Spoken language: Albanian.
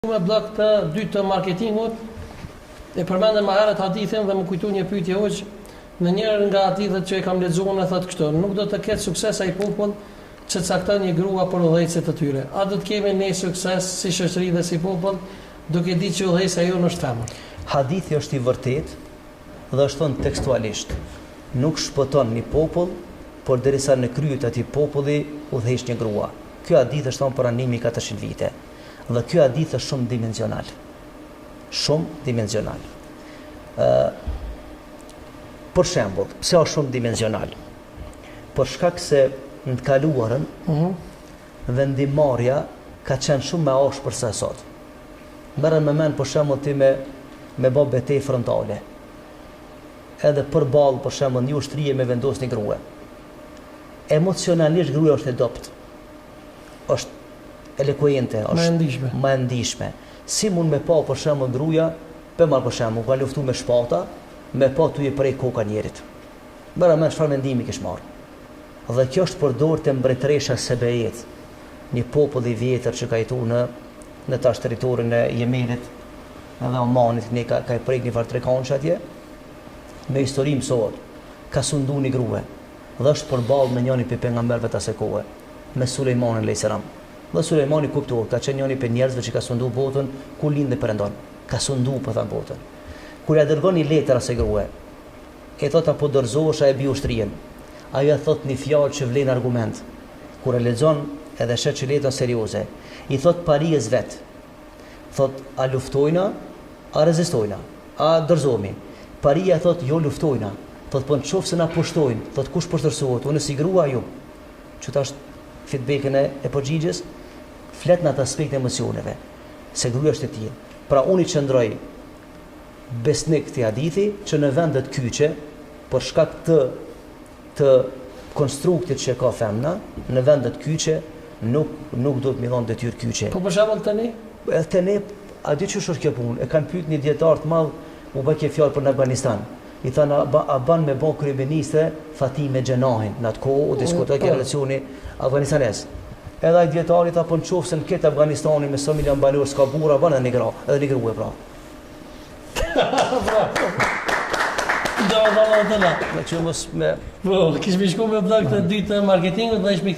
Me blok të dytë të marketingut, e përmendëm më herët hadithin dhe më kujtu një pyetje hoq, në njërë nga hadithet që e kam lexuar e thotë kështu: nuk do të ketë sukses ai popull që cakton një grua për udhëhecet e tyre. A do të kemi ne sukses si shoqëri dhe si popull, duke ditë që udhëhecja jonë është femër? Hadithi është i vërtet dhe është thënë tekstualisht: nuk shpëton një popull, por derisa në kryet atij populli udhëheq një grua. Ky hadith është thënë për animi 400 vite. Dhe kjo hadith është shumë dimensional. Shumë dimensional. Për shembull, pse është shumë dimensional? Për shkak se në të kaluarën vendimarrja ka qenë shumë më ashpër se sot. Merrem me mend për shembull ti me bë betejë frontale. Edhe përballë për shembull një ushtrie me vendos një grua. Emocionalisht gruaja është e dobët. Është elokuente, është më e ndihshme. Si mund me pa për shembull gruaja, për shembull, ka luftu me shpata, me pa tu i prej koka njerit. Bëra më çfarë mendimi kish marr. Dhe kjo është përdorur te mbretëresha Sebeit, një popull i vjetër që ka jetuar në tash territorin e Yemenit, edhe Omanit, ne ka prej një farë trekansh atje. Me histori mësohet, ka sundu një grua, dhe është përballë me njëri prej pejgamberëve të asaj kohe, me Sulejmanin alayhis salam. Dhe Sulejmani kuptohet, ka qenë njëri për njerëzve që ka sundu botën, ku lindë dhe përëndon. Ka sundu për thamë botën. Kur ja dërgon një letër asaj grua, e thot apo dorëzohesh e bi ushtrien. Ajo thot një fjalë që vlen argument. Kur e lexon edhe shet që letra serioze, i thot parijes vet. Thot a luftojna, a rezistojna, a dorëzohemi. Paria thot jo luftojna. Thot po nëse na pushtojnë, thot kush poshtërsohet, unë si grua ju. Që tash feedbackën e përgjigjes, flet në atë aspekt emocioneve, se gruaja është e tillë. Pra unë i qëndroj besnik këtij hadithi që në vendet kyçe, për shkak të konstruktit që ka femna, në vendet kyçe nuk do të më dhon detyrë kyçe. Po për shembull tani? Tani, a di ç'është kjo punë? E kanë pyet një dietar të madh, u bë kjo fjalë për në Afganistan. I thanë a ban me bë kryeministre Fatime Xhenahin, në atë kohë u diskutoi kjo relacioni afganistanez. Edhe ai dietari tha po nëse në këtë Afganistani me 100 milion banor s'ka burra, bën edhe një grua pra. Do të thonë. Me që mos me po, kish më shkuar me blog të dytë marketingut dhe ishmi